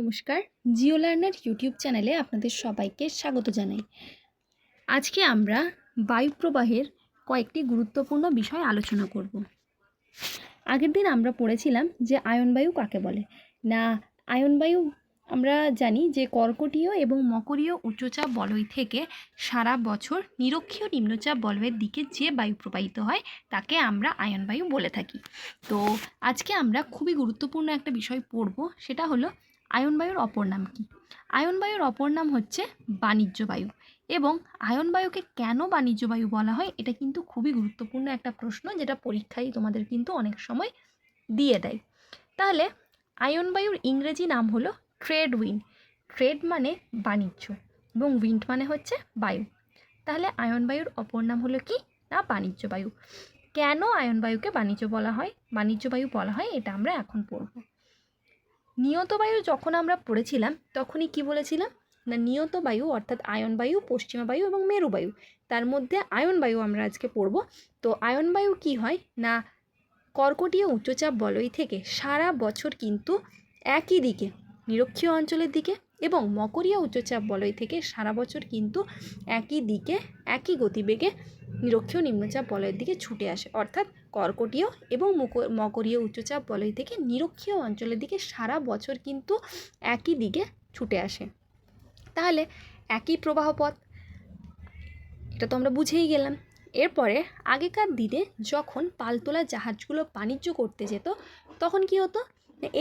নমস্কার, Jio learner YouTube চ্যানেলে আপনাদের সবাইকে স্বাগত জানাই। আজকে আমরা বায়ু প্রবাহের কয়েকটি গুরুত্বপূর্ণ বিষয় আলোচনা করব। আগের দিন আমরা পড়েছিলাম যে আয়ন বায়ু কাকে বলে। না, আয়ন বায়ু আমরা জানি যে কর্কটীয় এবং মকরীয় উচ্চচাপ বলয় থেকে সারা বছর নিরক্ষীয় নিম্নচাপ বলয়ের দিকে যে বায়ু প্রবাহিত হয় তাকে আমরা আয়ন বায়ু বলে থাকি। তো আজকে আমরা খুবই গুরুত্বপূর্ণ একটা বিষয় পড়ব, সেটা হলো আয়ন বায়ুর অপর নাম কী। আয়ন বায়ুর অপর নাম হচ্ছে বাণিজ্য বায়ু। এবং আয়ন বায়ুকে কেন বাণিজ্য বায়ু বলা হয় এটা কিন্তু খুবই গুরুত্বপূর্ণ একটা প্রশ্ন, যেটা পরীক্ষায় তোমাদের কিন্তু অনেক সময় দিয়ে দেয়। তাহলে আয়ন বায়ুর ইংরেজি নাম হলো ট্রেড উইন্ড। ট্রেড মানে বাণিজ্য এবং উইন্ড মানে হচ্ছে বায়ু। তাহলে আয়ন বায়ুর অপর নাম হলো কি না বাণিজ্য বায়ু। কেন আয়ন বায়ুকে বাণিজ্য বায়ু বলা হয় এটা আমরা এখন পড়ব। নিয়ত বায়ু যখন আমরা পড়েছিলাম তখনই কি বলেছিলাম না, নিয়ত বায়ু অর্থাৎ আয়ন বায়ু, পশ্চিমা বায়ু এবং মেরু বায়ু, তার মধ্যে আয়ন বায়ু আমরা আজকে পড়ব। তো আয়ন বায়ু কি হয় না, কর্কটীয় উচ্চচাপ বলয় থেকে সারা বছর কিন্তু একই দিকে নিরক্ষীয় অঞ্চলের দিকে এবং মকরীয় উচ্চচাপ বলয় থেকে সারা বছর কিন্তু একই দিকে একই গতিবেগে নিরক্ষীয় নিম্নচাপ বলয়ের দিকে ছুটে আসে। অর্থাৎ কর্কটীয় এবং মকরীয় উচ্চচাপ বলয় থেকে নিরক্ষীয় অঞ্চলের দিকে সারা বছর কিন্তু একই দিকে ছুটে আসে। তাহলে একই প্রবাহ পথ, এটা তো আমরা বুঝেই গেলাম। এরপরে আগেকার দিনে যখন পালতোলা জাহাজগুলো বাণিজ্য করতে যেত তখন কি হতো,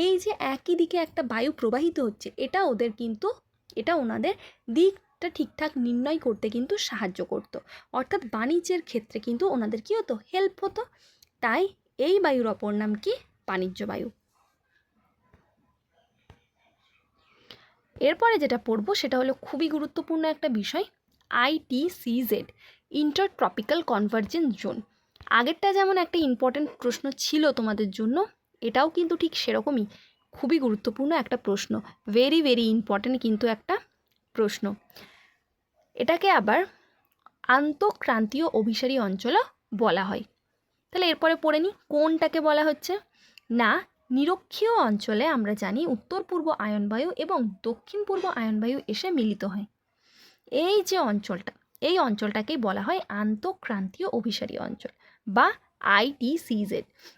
এই যে একই দিকে একটা বায়ু প্রবাহিত হচ্ছে এটা ওনাদের দিকটা ঠিকঠাক নির্ণয় করতে কিন্তু সাহায্য করত। অর্থাৎ বাণিজ্যের ক্ষেত্রে কিন্তু ওনাদের কি হতো, হেল্প হতো। তাই এই বায়ুর অপর নাম কি বাণিজ্য বায়ু। এরপরে যেটা পড়বো সেটা হলো খুবই গুরুত্বপূর্ণ একটা বিষয়, ITCZ, ইন্টারট্রপিক্যাল কনভার্জেন্স জোন। আগেরটা যেমন একটা ইম্পর্টেন্ট প্রশ্ন ছিল তোমাদের জন্য, এটাও কিন্তু ঠিক সেরকমই খুবই গুরুত্বপূর্ণ একটা প্রশ্ন, ভেরি ভেরি ইম্পর্টেন্ট কিন্তু একটা প্রশ্ন। এটাকে আবার আন্তঃক্রান্তীয় অভিসারী অঞ্চলও বলা হয়। তাহলে এরপরে পড়ে নিই কোনটাকে বলা হচ্ছে না, নিরক্ষীয় অঞ্চলে আমরা জানি উত্তর পূর্ব আয়ন বায়ু এবং দক্ষিণ পূর্ব আয়ন বায়ু এসে মিলিত হয়। এই যে অঞ্চলটা, এই অঞ্চলটাকেই বলা হয় আন্তঃক্রান্তীয় অভিসারী অঞ্চল বা ITCZ।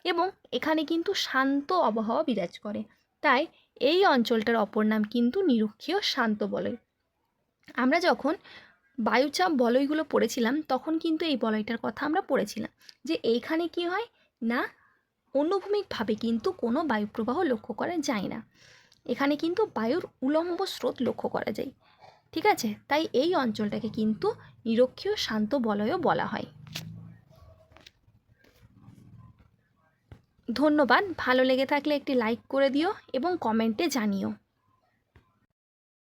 এবং এখানে কিন্তু শান্ত আবহাওয়া বিরাজ করে, তাই এই অঞ্চলটার অপর নাম কিন্তু নিরক্ষীয় শান্ত বলয়। আমরা যখন বায়ুচাপ বলয়গুলো পড়েছিলাম তখন কিন্তু এই বলয়টার কথা আমরা পড়েছিলাম যে এইখানে কি হয় না, অনুভূমিকভাবে কিন্তু কোনো বায়ুপ্রবাহ লক্ষ্য করা যায় না, এখানে কিন্তু বায়ুর উলম্ব স্রোত লক্ষ্য করা যায়। ঠিক আছে, তাই এই অঞ্চলটাকে কিন্তু নিরক্ষীয় শান্ত বলয়ও বলা হয়। ধন্যবাদ। ভালো লেগে থাকলে একটি লাইক করে দিও এবং কমেন্টে জানিও।